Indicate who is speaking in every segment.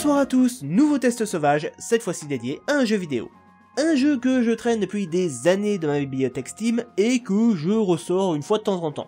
Speaker 1: Bonsoir à tous, nouveau test sauvage, cette fois-ci dédié à un jeu vidéo. Un jeu que je traîne depuis des années dans ma bibliothèque Steam et que je ressors une fois de temps en temps.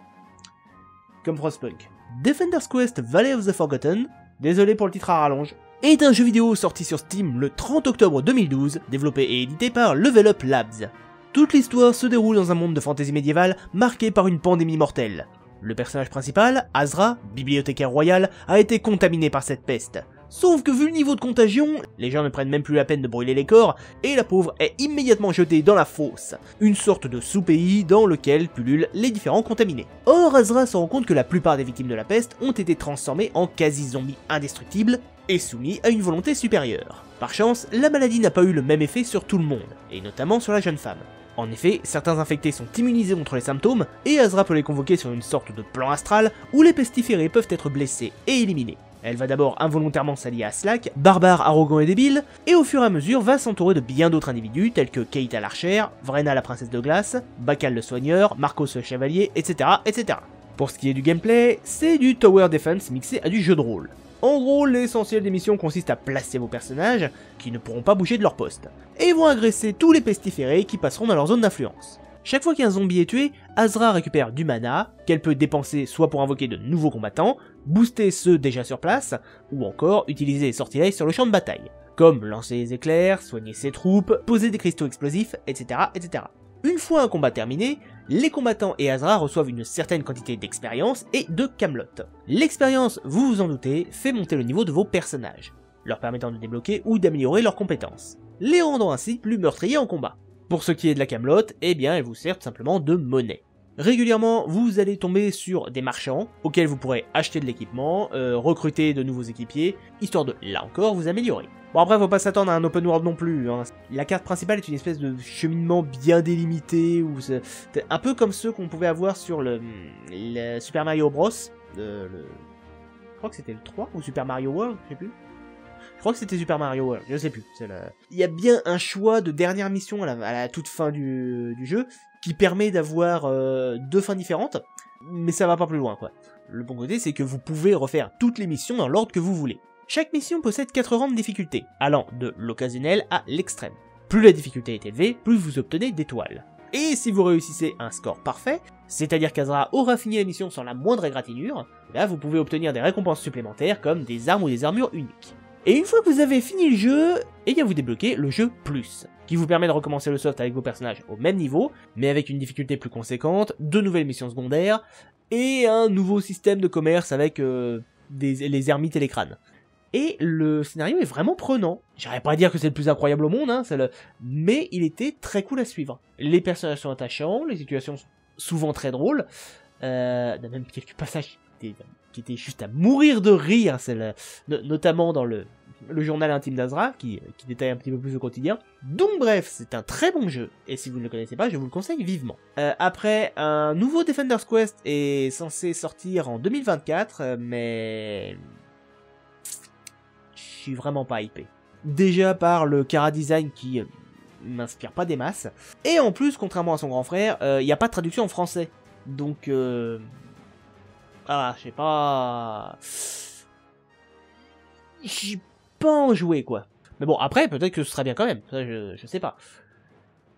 Speaker 1: Comme Frostpunk. Defender's Quest Valley of the Forgotten, désolé pour le titre à rallonge, est un jeu vidéo sorti sur Steam le 30 octobre 2012, développé et édité par Level Up Labs. Toute l'histoire se déroule dans un monde de fantasy médiévale marqué par une pandémie mortelle. Le personnage principal, Azra, bibliothécaire royal, a été contaminé par cette peste. Sauf que vu le niveau de contagion, les gens ne prennent même plus la peine de brûler les corps, et la pauvre est immédiatement jetée dans la fosse, une sorte de sous-pays dans lequel pullulent les différents contaminés. Or, Azra se rend compte que la plupart des victimes de la peste ont été transformées en quasi-zombies indestructibles, et soumis à une volonté supérieure. Par chance, la maladie n'a pas eu le même effet sur tout le monde, et notamment sur la jeune femme. En effet, certains infectés sont immunisés contre les symptômes, et Azra peut les convoquer sur une sorte de plan astral où les pestiférés peuvent être blessés et éliminés. Elle va d'abord involontairement s'allier à Slack, barbare, arrogant et débile, et au fur et à mesure va s'entourer de bien d'autres individus tels que Keita l'archère, Vrena la princesse de glace, Bakal le soigneur, Marcos le chevalier, etc. etc. Pour ce qui est du gameplay, c'est du tower defense mixé à du jeu de rôle. En gros, l'essentiel des missions consiste à placer vos personnages, qui ne pourront pas bouger de leur poste, et vont agresser tous les pestiférés qui passeront dans leur zone d'influence. Chaque fois qu'un zombie est tué, Azra récupère du mana, qu'elle peut dépenser soit pour invoquer de nouveaux combattants, booster ceux déjà sur place, ou encore utiliser les sortilèges sur le champ de bataille, comme lancer les éclairs, soigner ses troupes, poser des cristaux explosifs, etc. etc. Une fois un combat terminé, les combattants et Azra reçoivent une certaine quantité d'expérience et de camelote. L'expérience, vous vous en doutez, fait monter le niveau de vos personnages, leur permettant de débloquer ou d'améliorer leurs compétences, les rendant ainsi plus meurtriers en combat. Pour ce qui est de la camelote, eh bien elle vous sert tout simplement de monnaie. Régulièrement, vous allez tomber sur des marchands, auxquels vous pourrez acheter de l'équipement, recruter de nouveaux équipiers, histoire de, là encore, vous améliorer. Bon après, faut pas s'attendre à un open world non plus, hein. La carte principale est une espèce de cheminement bien délimité, où c'est un peu comme ceux qu'on pouvait avoir sur le Super Mario Bros. Je crois que c'était le 3 ou Super Mario World, je sais plus. Je crois que c'était Super Mario World, je sais plus. Il y a bien un choix de dernière mission à la toute fin du jeu qui permet d'avoir deux fins différentes, mais ça va pas plus loin quoi. Le bon côté c'est que vous pouvez refaire toutes les missions dans l'ordre que vous voulez. Chaque mission possède 4 rangs de difficulté, allant de l'occasionnel à l'extrême. Plus la difficulté est élevée, plus vous obtenez d'étoiles. Et si vous réussissez un score parfait, c'est-à-dire qu'Azra aura fini la mission sans la moindre égratignure, là vous pouvez obtenir des récompenses supplémentaires comme des armes ou des armures uniques. Et une fois que vous avez fini le jeu, eh bien vous débloquez le jeu Plus, qui vous permet de recommencer le soft avec vos personnages au même niveau, mais avec une difficulté plus conséquente, de nouvelles missions secondaires, et un nouveau système de commerce avec les ermites et les crânes. Et le scénario est vraiment prenant. J'arrive pas à dire que c'est le plus incroyable au monde, hein, mais il était très cool à suivre. Les personnages sont attachants, les situations sont souvent très drôles, il y a même quelques passages qui étaient juste à mourir de rire, notamment dans le journal intime d'Azra, qui détaille un petit peu plus le quotidien. Donc bref, c'est un très bon jeu, et si vous ne le connaissez pas, je vous le conseille vivement. Après, un nouveau Defender's Quest est censé sortir en 2024, mais je suis vraiment pas hypé. Déjà par le Chara Design qui m'inspire pas des masses, et en plus, contrairement à son grand frère, il n'y a pas de traduction en français. Donc ah, je sais pas... J'ai pas en jouer, quoi. Mais bon, après, peut-être que ce sera bien quand même. Ça, je sais pas.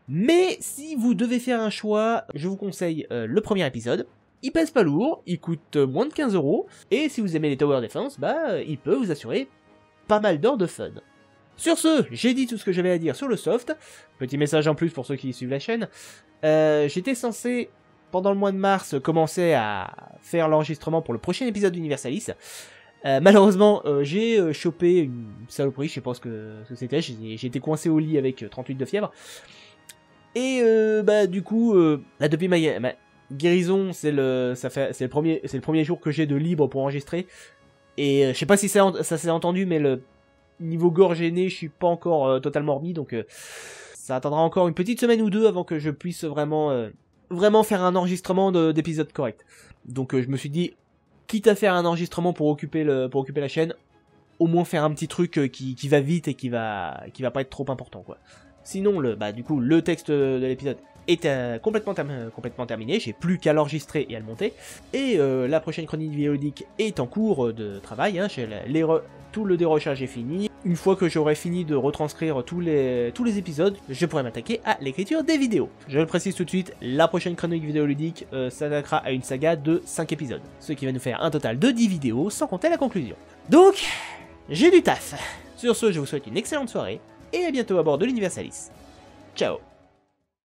Speaker 1: Mais si vous devez faire un choix, je vous conseille le premier épisode. Il pèse pas lourd, il coûte moins de 15 €. Et si vous aimez les Tower Defense, bah, il peut vous assurer pas mal d'heures de fun. Sur ce, j'ai dit tout ce que j'avais à dire sur le soft. Petit message en plus pour ceux qui suivent la chaîne. J'étais censé... pendant le mois de mars, commencer à faire l'enregistrement pour le prochain épisode d'Universalis. Malheureusement, j'ai chopé une saloperie, je sais pas ce que c'était, j'ai été coincé au lit avec 38 de fièvre. Et bah du coup, là depuis ma guérison, c'est le premier jour que j'ai de libre pour enregistrer. Et je sais pas si ça s'est entendu, mais le niveau gorge et nez, je suis pas encore totalement remis, donc ça attendra encore une petite semaine ou deux avant que je puisse vraiment faire un enregistrement d'épisode correct. Donc je me suis dit, quitte à faire un enregistrement pour occuper la chaîne, au moins faire un petit truc qui va vite et qui va pas être trop important quoi. Sinon du coup le texte de l'épisode est complètement terminé, j'ai plus qu'à l'enregistrer et à le monter. Et la prochaine chronique vidéoludique est en cours de travail, hein, tout le dérochage est fini, une fois que j'aurai fini de retranscrire tous les épisodes, je pourrai m'attaquer à l'écriture des vidéos. Je le précise tout de suite, la prochaine chronique vidéoludique s'attaquera à une saga de 5 épisodes, ce qui va nous faire un total de 10 vidéos, sans compter la conclusion. Donc, j'ai du taf. Sur ce, je vous souhaite une excellente soirée, et à bientôt à bord de l'Universalis. Ciao.